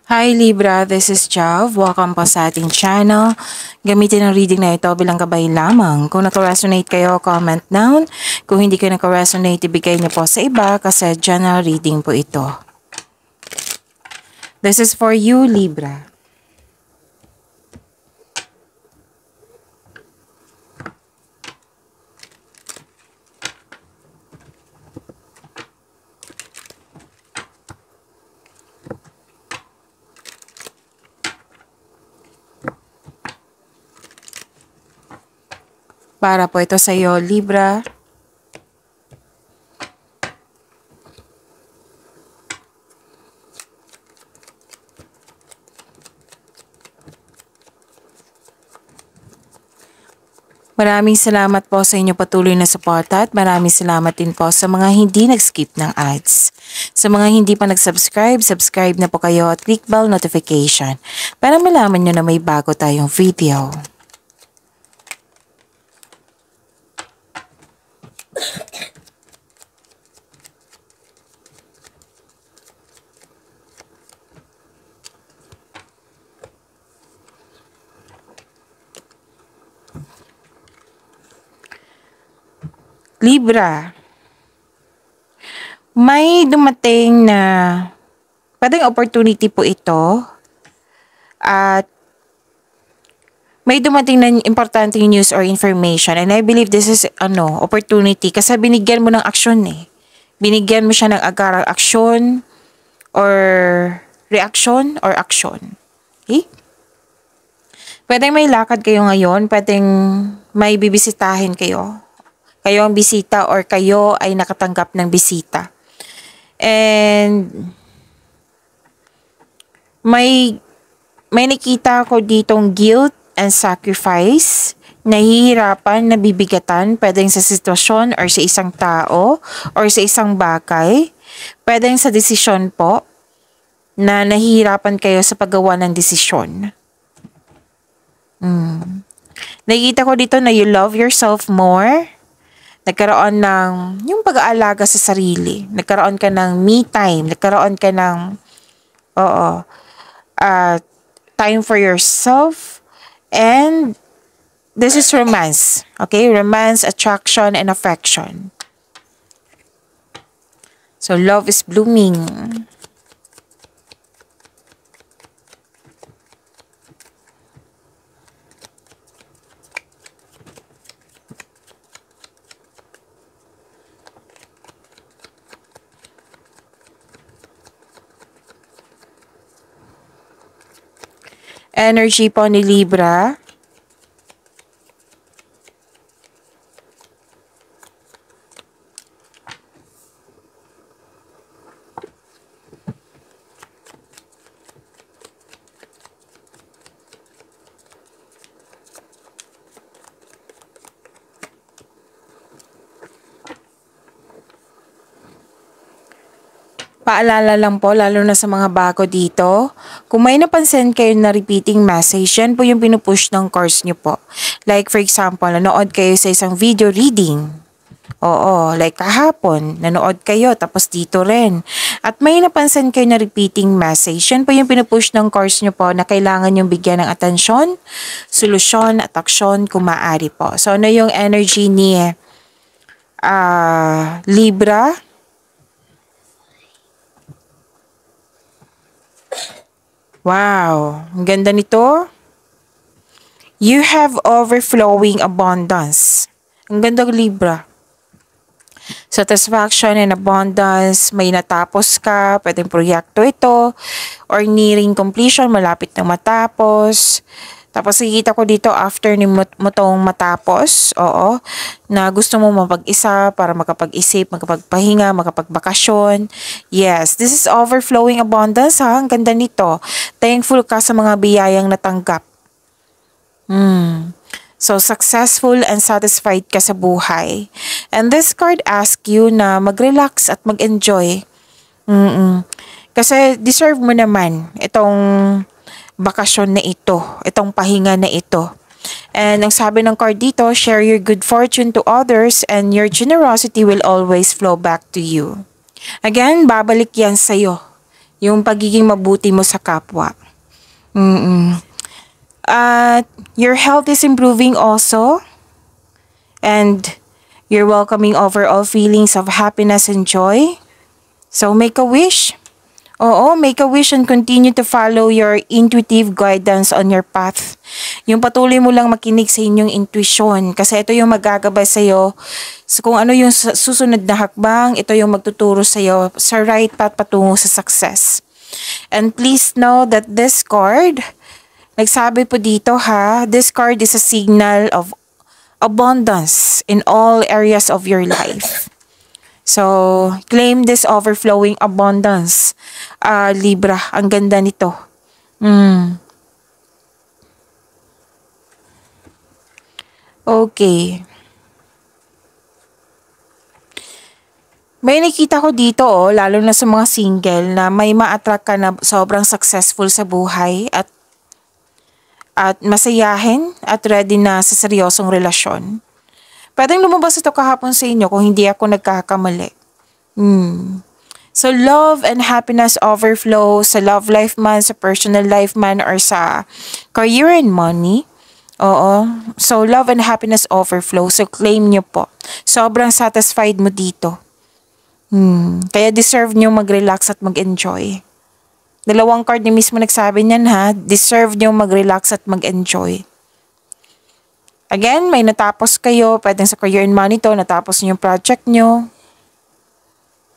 Hi Libra, this is Jav. Welcome po sa ating channel. Gamitin ang reading na ito bilang gabay lamang. Kung naka-resonate kayo, comment down. Kung hindi kayo naka-resonate, ibigay niyo po sa iba kasi general reading po ito. This is for you, Libra. Para po ito sa iyo, Libra. Maraming salamat po sa inyong patuloy na suporta at maraming salamat din po sa mga hindi nag-skip ng ads. Sa mga hindi pa nag-subscribe, subscribe na po kayo at click bell notification para malaman nyo na may bago tayong video. Libra, may dumating na pwedeng opportunity po ito at may dumating na importante news or information and I believe this is opportunity kasi binigyan mo ng aksyon eh. Binigyan mo siya ng agarang aksyon or reaction or action. Okay? Pwedeng may lakad kayo ngayon, pwedeng may bibisitahin kayo. Kayo ang bisita or kayo ay nakatanggap ng bisita. And may nakita ko ditong guilt and sacrifice, nahihirapan, nabibigatan, pwedeng sa sitwasyon or sa isang tao or sa isang bagay. Pwedeng sa desisyon po na nahihirapan kayo sa paggawa ng desisyon. Nakikita ko dito na you love yourself more. Nagkaroon ng yung pag-aalaga sa sarili. Nagkaroon ka ng me time. Nagkaroon ka ng time for yourself. And this is romance. Okay? Romance, attraction, and affection. So, love is blooming. Energy po ni Libra. Paalala lang po, lalo na sa mga bago dito, kung may napansin kayo na repeating message, yan po yung pinupush ng course nyo po. Like for example, nanood kayo sa isang video reading. Oo, like kahapon, nanood kayo, tapos dito rin. At may napansin kayo na repeating message, yan po yung pinupush ng course nyo po na kailangan yung bigyan ng atensyon, solusyon at aksyon kung maaari po. So ano yung energy ni Libra? Wow, ang ganda nito. You have overflowing abundance. Ang ganda, Libra. Satisfaction and abundance, may natapos ka, pwedeng proyekto ito, or nearing completion, malapit na matapos. Tapos nakikita ko dito after ni mo itong matapos, na gusto mo mapag-isa para makapag-isip, makapagpahinga, makapagbakasyon. Yes, this is overflowing abundance ha, ang ganda nito. Thankful ka sa mga biyayang natanggap. So, successful and satisfied ka sa buhay. And this card asks you na mag-relax at mag-enjoy. Kasi deserve mo naman itong bakasyon na ito, itong pahinga na ito. And ang sabi ng card dito, share your good fortune to others and your generosity will always flow back to you. Again, babalik yan sa'yo. yung pagiging mabuti mo sa kapwa. At your health is improving also. And you're welcoming overall feelings of happiness and joy. So make a wish. Oo, make a wish and continue to follow your intuitive guidance on your path. Yung patuloy mo lang makinig sa inyong intuition kasi ito yung magagabay sa'yo so kung ano yung susunod na hakbang, ito yung magtuturo sa'yo sa right path patungo sa success. And please know that this card, nagsabi po dito ha, this card is a signal of abundance in all areas of your life. So, claim this overflowing abundance. Libra, ang ganda nito. Okay. May nakita ko dito lalo na sa mga single na may ma-attract ka na sobrang successful sa buhay at masayahin at ready na sa seryosong relasyon. Pwedeng lumabas ito kahapon sa inyo kung hindi ako nagkakamali. So love and happiness overflow sa love life man, sa personal life man, or sa career and money. Oo. So love and happiness overflow. So claim nyo po. Sobrang satisfied mo dito. Kaya deserve nyo mag-relax at mag-enjoy. Dalawang card ni mismo nagsabi niyan ha. Deserve nyo mag-relax at mag-enjoy. Again, may natapos kayo, pwedeng sa career and money to, natapos nyo yung project nyo,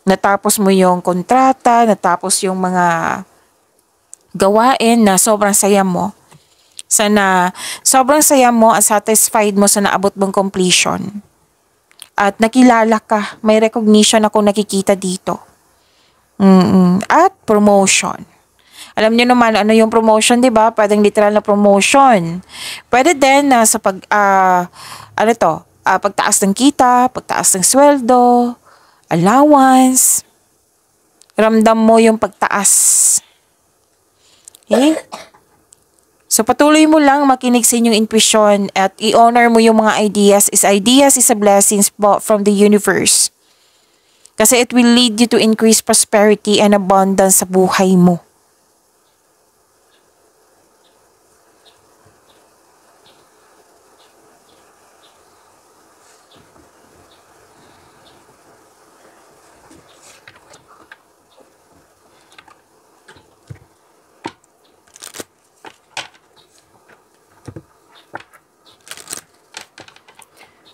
natapos mo yung kontrata, natapos yung mga gawain na sobrang saya mo. Sana sobrang saya mo at satisfied mo sa naabot mong completion. At nakilala ka, may recognition ako nakikita dito. At promotion. Alam niyo naman ano yung promotion, 'di ba? Pwedeng literal na promotion. Pwede din na sa pagtaas ng kita, pagtaas ng sweldo, allowance. Ramdam mo yung pagtaas. Okay? So patuloy mo lang makinig sa inyong intuition at i-honor mo yung mga ideas. Ideas is a blessings from the universe. Kasi it will lead you to increase prosperity and abundance sa buhay mo.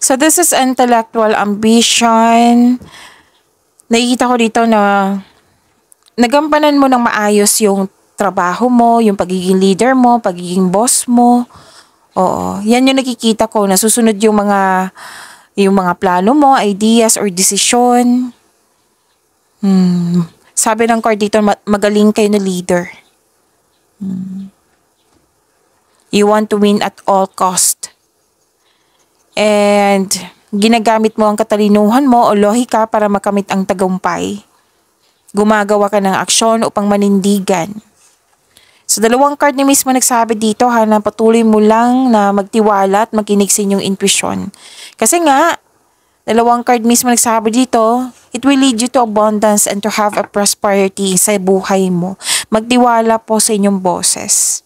So this is intellectual ambition. Nakikita ko dito na nagampanan mo ng maayos yung trabaho mo, yung pagiging leader mo, pagiging boss mo. Oo, yan yung nakikita ko. Nasusunod yung mga plano mo, ideas or desisyon. Sabi ng card dito, magaling kayo na leader. You want to win at all cost. And ginagamit mo ang katalinuhan mo o lohika para makamit ang tagumpay. Gumagawa ka ng aksyon upang manindigan. So dalawang card ni mismo nagsabi dito na patuloy mo lang na magtiwala at makinig sa inyong intuition. Kasi nga, dalawang card mismo nagsabi dito, it will lead you to abundance and to have a prosperity sa buhay mo. Magtiwala po sa inyong boses.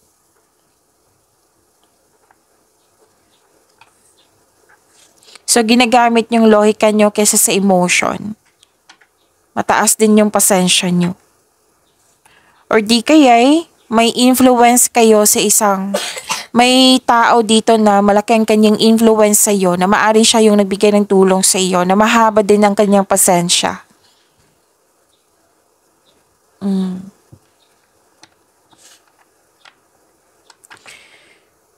So, ginagamit yung lohika nyo kaysa sa emotion. Mataas din yung pasensya nyo. Or di kaya'y may influence kayo sa may tao dito na malaki ang kanyang influence sa iyo, na maaari siya yung nagbigay ng tulong sa iyo, na mahaba din ang kanyang pasensya.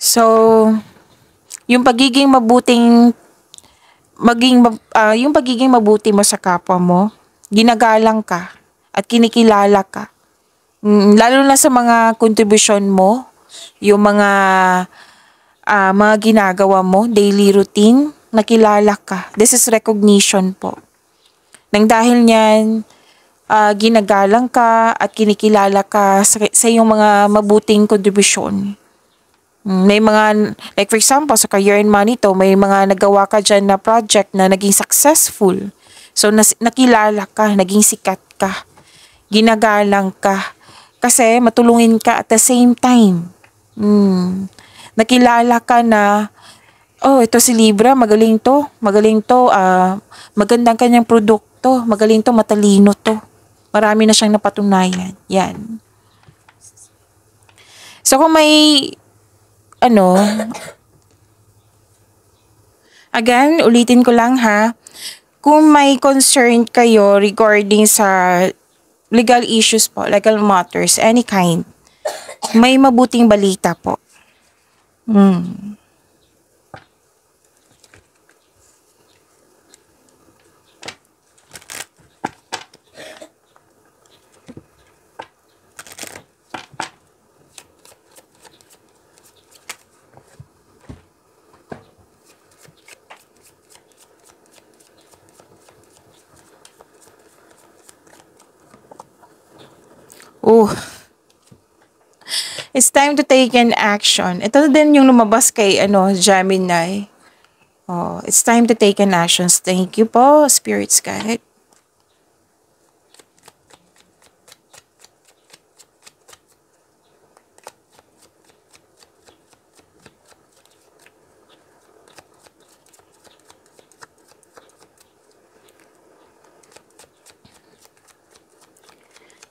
So, yung pagiging mabuti mo sa kapwa mo, ginagalang ka at kinikilala ka. Lalo na sa mga kontribusyon mo, yung mga ginagawa mo, daily routine, nakilala ka. This is recognition po. Nang dahil niyan, ginagalang ka at kinikilala ka sa iyong mga mabuting kontribusyon. May mga, like for example, sa career and money to, may mga nagawa ka dyan na project na naging successful. So, nakilala ka, naging sikat ka, ginagalang ka, Kasi matulungin ka at the same time. Nakilala ka na, oh, ito si Libra, magaling to, magandang kanyang produkto, magaling to, matalino to. Marami na siyang napatunayan. Yan. So kung may, ano, again, ulitin ko lang ha, kung may concern kayo regarding sa legal issues po, legal matters, any kind, may mabuting balita po. Oh, it's time to take an action. Ito din yung lumabas kay Gemini. Oh, it's time to take an action. Thank you po, Spirits Guide.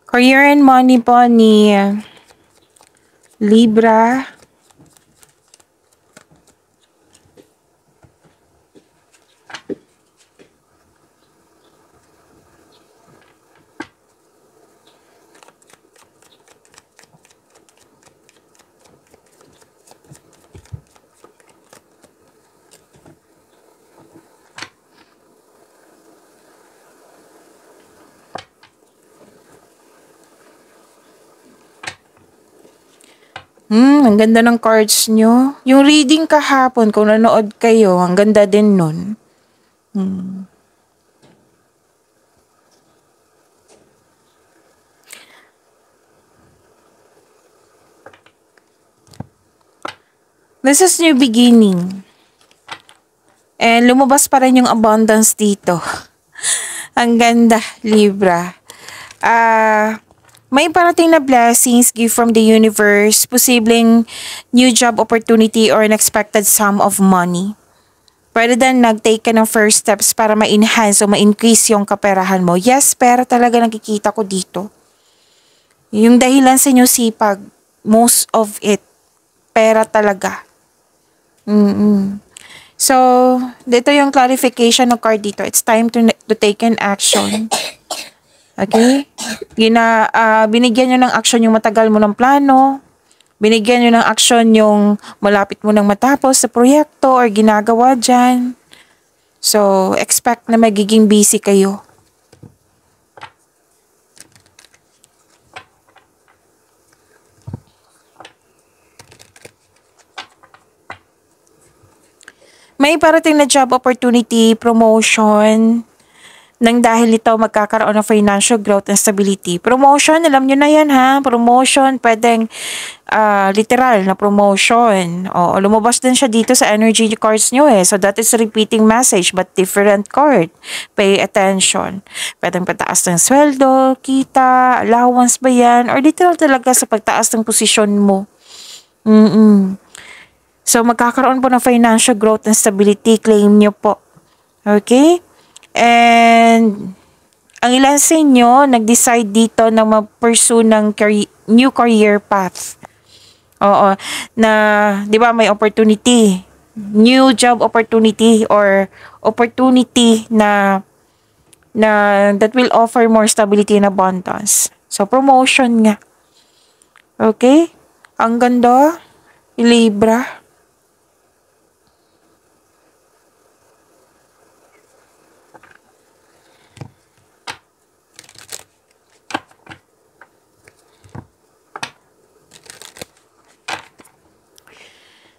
Career and money po ni Libra. Ang ganda ng cards nyo. Yung reading kahapon, kung nanood kayo, ang ganda din nun. This is new beginning. And lumabas pa rin yung abundance dito. Ang ganda, Libra. May parating na blessings, gift from the universe, posibleng new job opportunity or unexpected sum of money. Pwede din nag-take ka ng first steps para ma-enhance o ma-increase yung kaperahan mo. Yes, pera talaga nakikita ko dito. Yung dahilan sa inyo sipag, most of it, pera talaga. So, dito yung clarification ng card dito. It's time to take an action. Okay? Binigyan nyo ng action yung matagal mo ng plano. Binigyan nyo ng action yung malapit mo nang matapos sa proyekto or ginagawa dyan. So, expect na magiging busy kayo. May parating na job opportunity, promotion, nang dahil ito magkakaroon ng financial growth and stability. Promotion, alam nyo na yan ha. Promotion, pwedeng literal na promotion. O, lumabas din siya dito sa energy cards nyo eh. So that is a repeating message but different card. Pay attention. Pwedeng pagtaas ng sweldo, kita, allowance ba yan? Or literal talaga sa pagtaas ng posisyon mo. So magkakaroon po ng financial growth and stability. Claim nyo po. Okay? And ang ilan sa inyo nag-decide dito na mag-pursue ng new career path. Oo, na 'di ba may opportunity, new job opportunity or opportunity na that will offer more stability and abundance. So promotion nga. Okay? Ang ganda, Libra.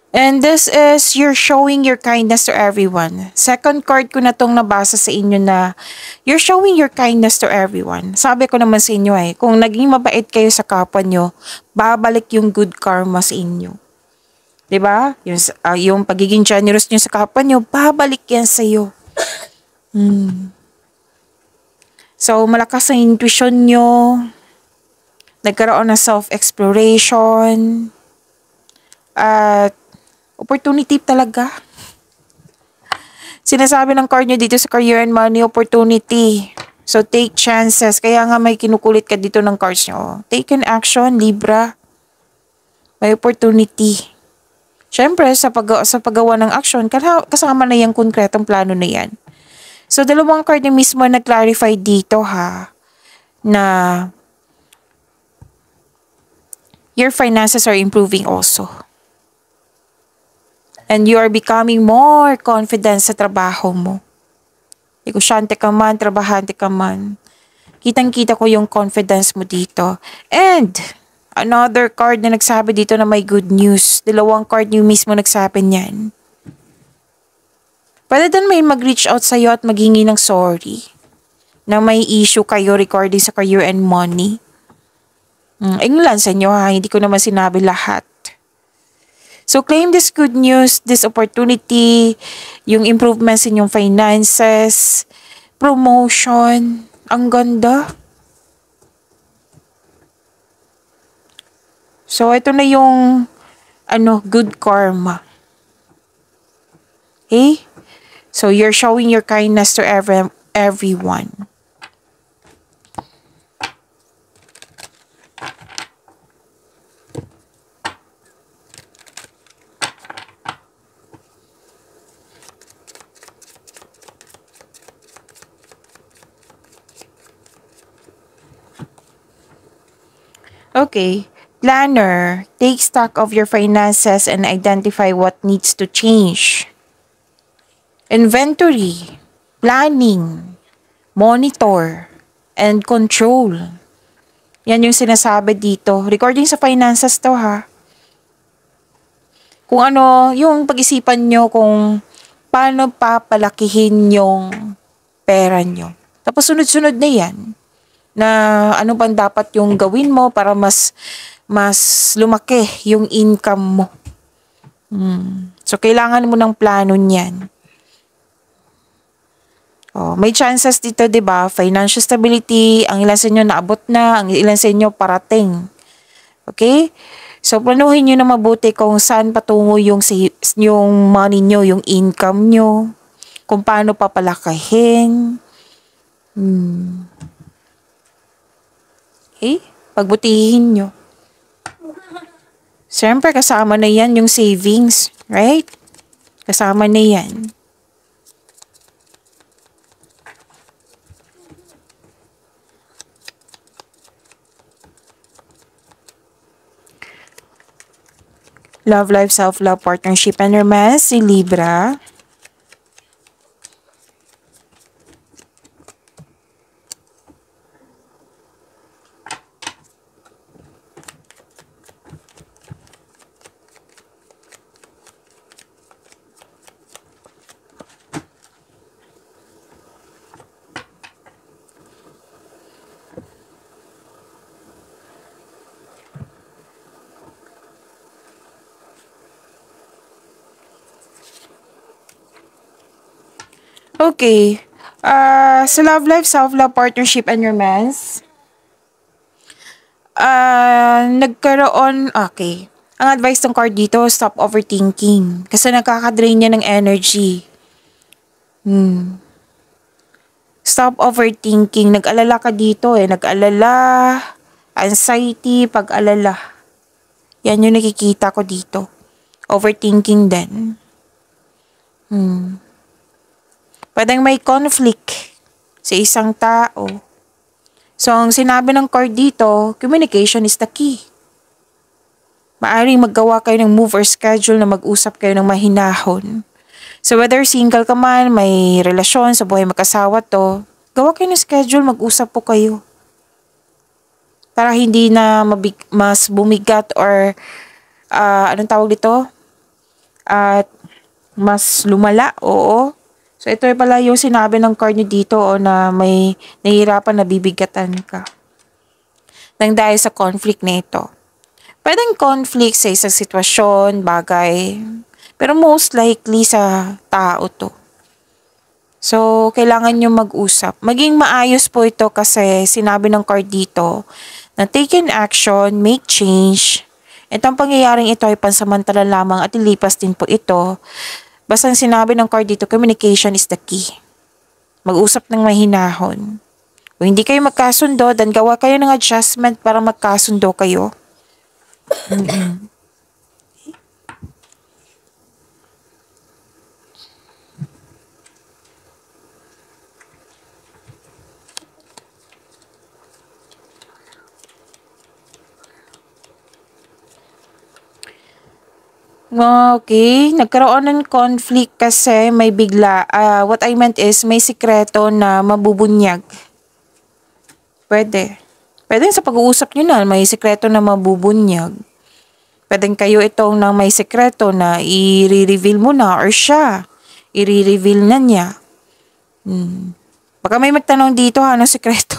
And this is you're showing your kindness to everyone. Second card ko na tong nabasa sa inyo na you're showing your kindness to everyone. Sabi ko naman sa inyo kung naging mabait kayo sa kapwa nyo, babalik yung good karma sa inyo. 'Di ba? Yung pagiging generous nyo sa kapwa nyo, babalik yan sa iyo. So malakas ang intuition nyo. nagkaroon ng self-exploration, at opportunity talaga. Sinasabi ng card nyo dito sa career and money, opportunity. So, take chances. Kaya nga may kinukulit ka dito ng cards nyo. Take an action, Libra. May opportunity. Siyempre, sa paggawa ng action, kasama na yung konkretong plano na yan. So, dalawang card na mismo nag-clarify dito ha, na your finances are improving also. And you are becoming more confident sa trabaho mo. Negosyante ka man, trabahante ka man. Kitang-kita ko yung confidence mo dito. And another card na nagsabi dito na may good news. Dalawang card yung mismo nagsabi niyan. Pwede doon may mag-reach out sa'yo at maghingi ng sorry na may issue kayo regarding sa career and money. Lang sa inyo ha, hindi ko naman sinabi lahat. So claim this good news, this opportunity, yung improvements in yung finances, promotion, ang ganda. So ito na yung good karma. Okay? So you're showing your kindness to everyone. Okay. Planner, take stock of your finances and identify what needs to change. Inventory, planning, monitor, and control. Yan yung sinasabi dito. Regarding sa finances to ha. Kung ano, yung pag-isipan nyo kung paano papalakihin yung pera nyo. Tapos sunod-sunod na yan. Na ano bang dapat yung gawin mo para mas lumaki yung income mo. So, kailangan mo ng plano niyan. May chances dito, di ba? Financial stability, ang ilan sa inyo naabot na, ang ilan sa inyo parating. Okay? So, planuhin nyo na mabuti kung saan patungo yung money nyo, yung income nyo, kung paano papalakahin. Okay? Pagbutihin nyo. Siyempre, kasama na yan yung savings, right? Kasama na yan. Love life, self-love, partnership, and romance, si Libra. Okay. Sa love life, self-love, partnership, and romance, okay. Ang advice ng card dito, stop overthinking. Kasi nakaka-drain niya ng energy. Stop overthinking. Nag-alala ka dito Nag-alala, anxiety, pag-alala. Yan yung nakikita ko dito. Overthinking din. Pwedeng may conflict sa isang tao. So, ang sinabi ng card dito, communication is the key. Maaring maggawa kayo ng move or schedule na mag-usap kayo ng mahinahon. So, whether single ka man, may relasyon sa buhay mag-asawa to, gawa kayo ng schedule, mag-usap po kayo. Para hindi na mas bumigat or, anong tawag dito? At mas lumala, oo. So, ito pala yung sinabi ng card nyo dito na may nahihirapan na bibigatan ka. Nang dahil sa conflict na ito. Pwedeng conflict sa isang sitwasyon, bagay. Pero most likely sa tao to. So, kailangan nyo mag-usap. Maging maayos po ito kasi sinabi ng card dito na take an action, make change. Itong pangyayaring ito ay pansamantala lamang at lilipas din po ito. Basta ang sinabi ng card dito, communication is the key. Mag-usap ng mahinahon. Kung hindi kayo magkasundo, then gawa kayo ng adjustment para magkasundo kayo. Okay, nagkaroon ng conflict kasi may bigla. What I meant is may sikreto na mabubunyag. Pwede. Pwede sa pag-uusap nyo na may sikreto na mabubunyag. Pwede kayo itong na may sikreto na i-reveal mo na or siya. I-reveal na niya. Baka may magtanong dito ha, ano sikreto?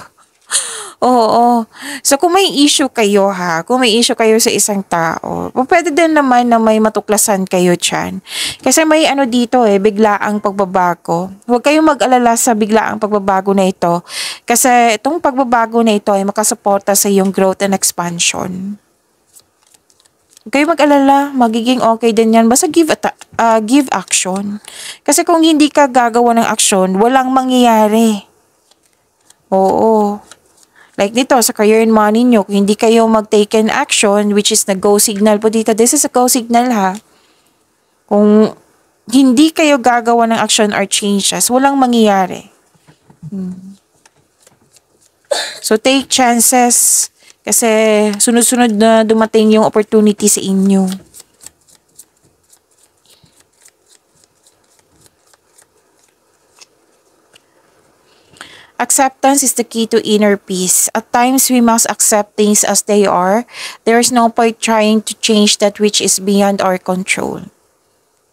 Oo. So, kung may issue kayo kung may issue kayo sa isang tao, pwede din naman na may matuklasan kayo dyan. Kasi may ano dito biglaang pagbabago. Huwag kayong mag-alala sa biglaang pagbabago na ito. Kasi itong pagbabago na ito ay makasuporta sa iyong growth and expansion. Huwag kayong mag-alala, magiging okay din yan. Basta give action. Kasi kung hindi ka gagawa ng action, walang mangyayari. Oo. Like dito, sa career and money nyo, kung hindi kayo mag-take an action, which is na-go signal po dito, this is a go signal Kung hindi kayo gagawa ng action or changes, walang mangyayari. So, take chances kasi sunod-sunod na dumating yung opportunity sa inyo. Acceptance is the key to inner peace. At times, we must accept things as they are. There is no point trying to change that which is beyond our control.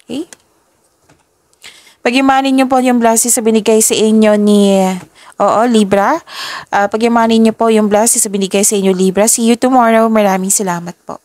Okay? Pagyamanin niyo po yung blessings sa binigay sa inyo ni Libra. Pagyamanin niyo po yung blessings sa binigay sa inyo, Libra. See you tomorrow. Maraming salamat po.